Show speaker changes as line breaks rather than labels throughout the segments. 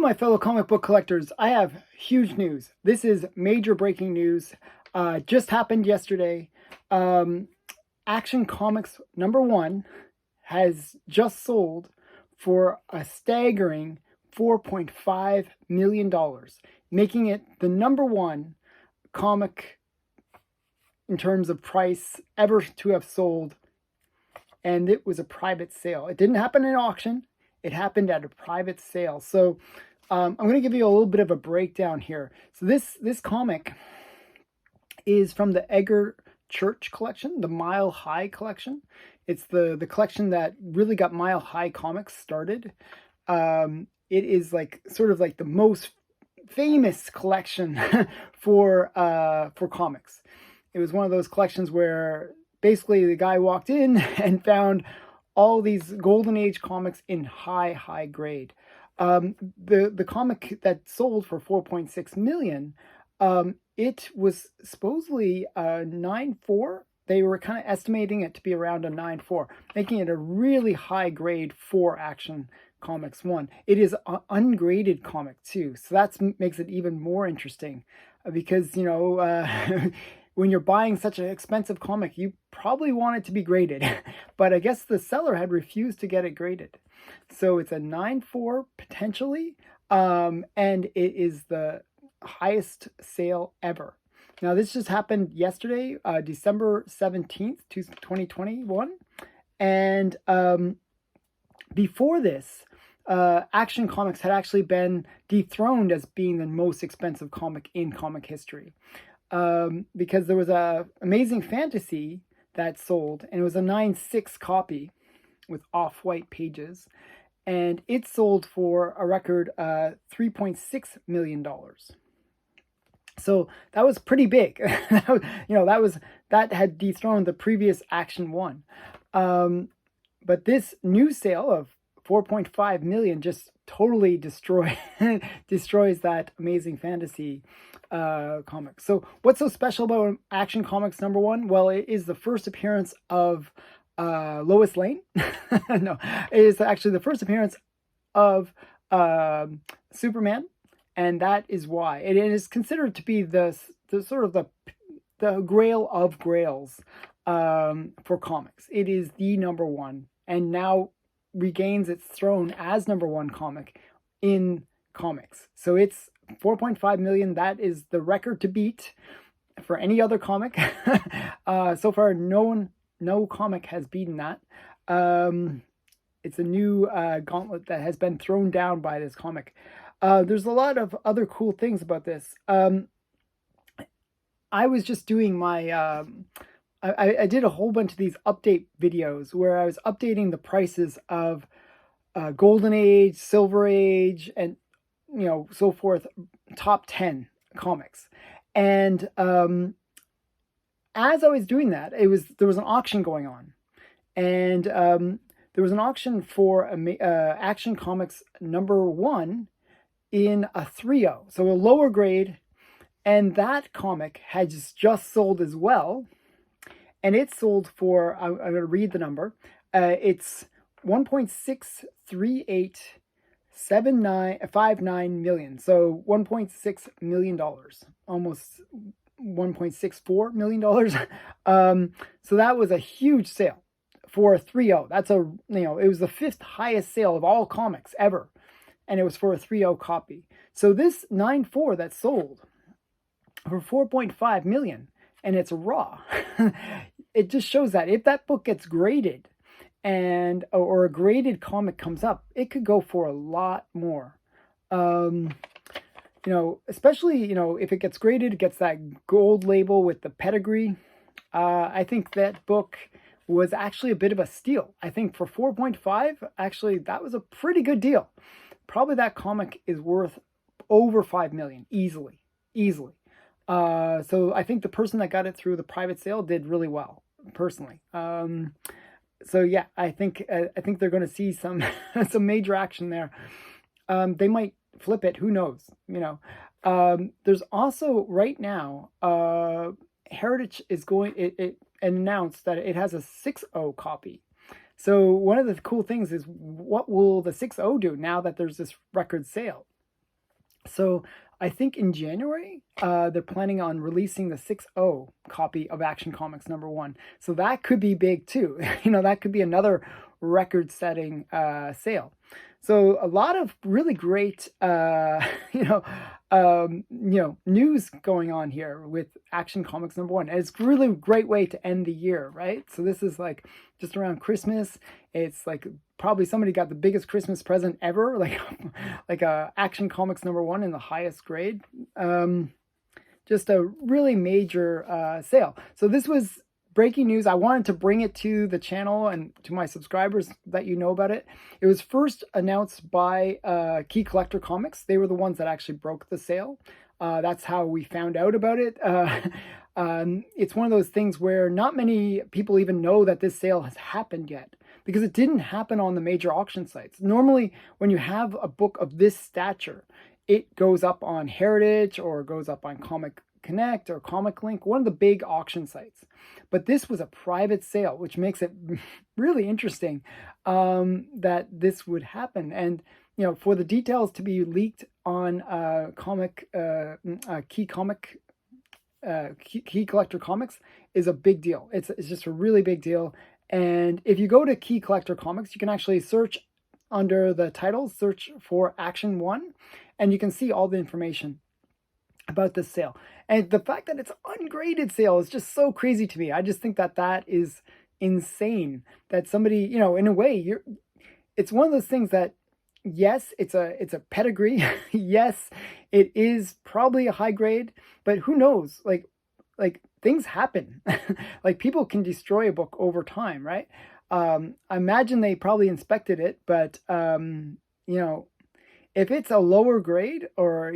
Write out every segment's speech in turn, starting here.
my fellow comic book collectors, I have huge news. This is major breaking news. Just happened yesterday. Action Comics #1 has just sold for a staggering $4.5 million, making it the #1 comic in terms of price ever to have sold. And it was a private sale. It didn't happen in auction. It happened at a private sale. So I'm going to give you a little bit of a breakdown here. So this comic is from the Edgar Church collection, the Mile High collection. It's the collection that really got Mile High Comics started. It is like sort of like the most famous collection for comics. It was one of those collections where basically the guy walked in and found all these Golden Age comics in high grade. The comic that sold for 4.6 million, it was supposedly a 9.4. They were kind of estimating it to be around a 9.4, making it a really high grade for Action Comics 1. It is an ungraded comic too, so that makes it even more interesting because, you know, when you're buying such an expensive comic, you probably want it to be graded. But I guess the seller had refused to get it graded. So it's a 9.4 potentially, and it is the highest sale ever. Now, this just happened yesterday, December 17th, 2021. And before this, Action Comics had actually been dethroned as being the most expensive comic in comic history. Because there was a Amazing Fantasy that sold, and it was a 9.6 copy with off-white pages, and it sold for a record $3.6 million. So that was pretty big. You know, that had dethroned the previous Action 1. But this new sale of 4.5 million just totally destroys that Amazing Fantasy comic. So what's so special about Action Comics #1? Well, it is the first appearance of Lois Lane. No, it is actually the first appearance of Superman, and that is why it is considered to be the sort of the grail of grails for comics. It is the #1, and now regains its throne as #1 comic in comics. So it's 4.5 million. That is the record to beat for any other comic. So far, no comic has beaten that. It's a new gauntlet that has been thrown down by this comic. There's a lot of other cool things about this. I was just doing my I did a whole bunch of these update videos where I was updating the prices of Golden Age, Silver Age, and, you know, so forth, top 10 comics. And as I was doing that, there was an auction going on, and there was an auction for Action Comics #1 in a 3.0, so a lower grade, and that comic had just sold as well. And it sold for, I'm going to read the number, it's $1.6387959 million. So $1.6 million, almost $1.64 million. So that was a huge sale for a 3.0. That's it was the 5th highest sale of all comics ever. And it was for a 3.0 copy. So this 9.4 that sold for 4.5 million, and it's raw. It just shows that if that book gets graded or a graded comic comes up, it could go for a lot more. Especially, if it gets graded, it gets that gold label with the pedigree. I think that book was actually a bit of a steal. I think for 4.5, actually, that was a pretty good deal. Probably that comic is worth over 5 million, easily. So I think the person that got it through the private sale did really well, personally. So yeah, I think they're going to see some some major action there. They might flip it, who knows? There's also right now Heritage is going. It announced that it has a 6.0 copy. So one of the cool things is, what will the 6.0 do now that there's this record sale? So I think in January, they're planning on releasing the 6.0 copy of Action Comics #1. So that could be big too. That could be another record-setting sale. So a lot of really great, news going on here with Action Comics #1. And it's really a great way to end the year, right? So this is like just around Christmas. It's like probably somebody got the biggest Christmas present ever, like Action Comics #1 in the highest grade. Just a really major sale. So this was breaking news. I wanted to bring it to the channel and to my subscribers, that you know about it. It was first announced by Keycollectorcomics. They were the ones that actually broke the sale. That's how we found out about it. It's one of those things where not many people even know that this sale has happened yet, because it didn't happen on the major auction sites. Normally, when you have a book of this stature, it goes up on Heritage or goes up on Comic Connect or Comic Link, one of the big auction sites. But this was a private sale, which makes it really interesting that this would happen. And for the details to be leaked on Keycollectorcomics is a big deal. It's just a really big deal. And if you go to Keycollectorcomics, you can actually search under the titles, search for Action 1, and you can see all the information about this sale. And the fact that it's ungraded sale is just so crazy to me. I just think that that is insane, that somebody, in a way, it's one of those things that, yes, it's a pedigree. Yes, it is probably a high grade, but who knows? Like things happen. Like people can destroy a book over time, right? I imagine they probably inspected it, but if it's a lower grade, or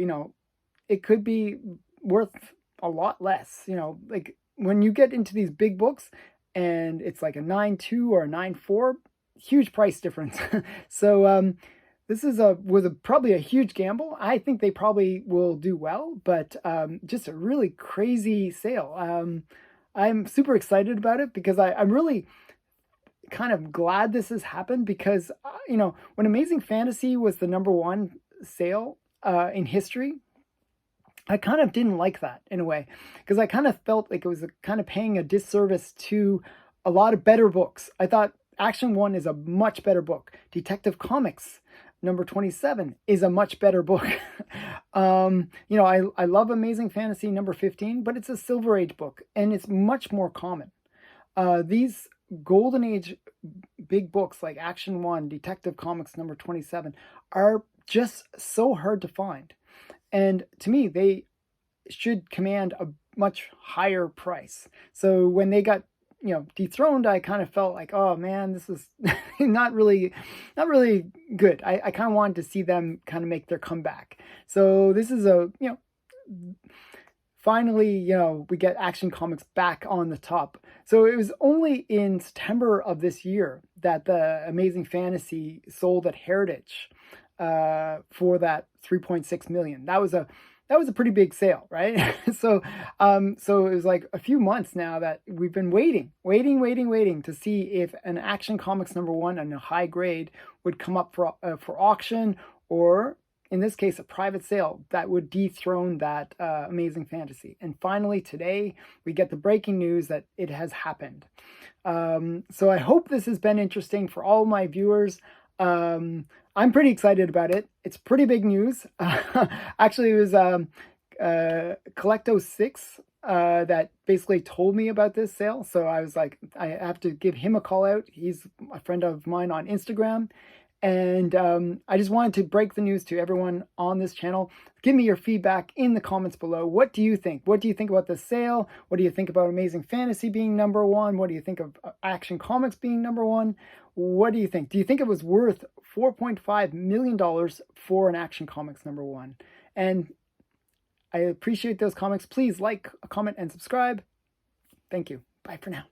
it could be worth a lot less. Like when you get into these big books and it's like a 9.2 or a 9.4, huge price difference. So this was probably a huge gamble. I think they probably will do well, but just a really crazy sale. I'm super excited about it, because I'm really kind of glad this has happened, because when Amazing Fantasy was the #1 sale in history, I kind of didn't like that in a way, because I kind of felt like it was kind of paying a disservice to a lot of better books. I thought Action 1 is a much better book. Detective Comics #27 is a much better book. I love Amazing Fantasy #15, but it's a Silver Age book, and it's much more common. These Golden Age big books like Action 1, Detective Comics #27 are just so hard to find. And to me, they should command a much higher price. So when they got, dethroned, I kind of felt like, oh man, this is not really good. I kind of wanted to see them kind of make their comeback. So this is finally, we get Action Comics back on the top. So it was only in September of this year that the Amazing Fantasy sold at Heritage for that 3.6 million. That was a pretty big sale, right? So it was like a few months now that we've been waiting to see if an Action Comics #1 and a high grade would come up for auction, or in this case, a private sale that would dethrone that Amazing Fantasy. And finally today, we get the breaking news that it has happened. So I hope this has been interesting for all my viewers. I'm pretty excited about it. It's pretty big news. Actually, it was Collecto6 that basically told me about this sale. So I was like, I have to give him a call out. He's a friend of mine on Instagram. And I just wanted to break the news to everyone on this channel. Give me your feedback in the comments below. What do you think? What do you think about the sale? What do you think about Amazing Fantasy being #1? What do you think of Action Comics being #1? What do you think? Do you think it was worth $4.5 million for an Action Comics #1? And I appreciate those comments. Please like, comment, and subscribe. Thank you. Bye for now.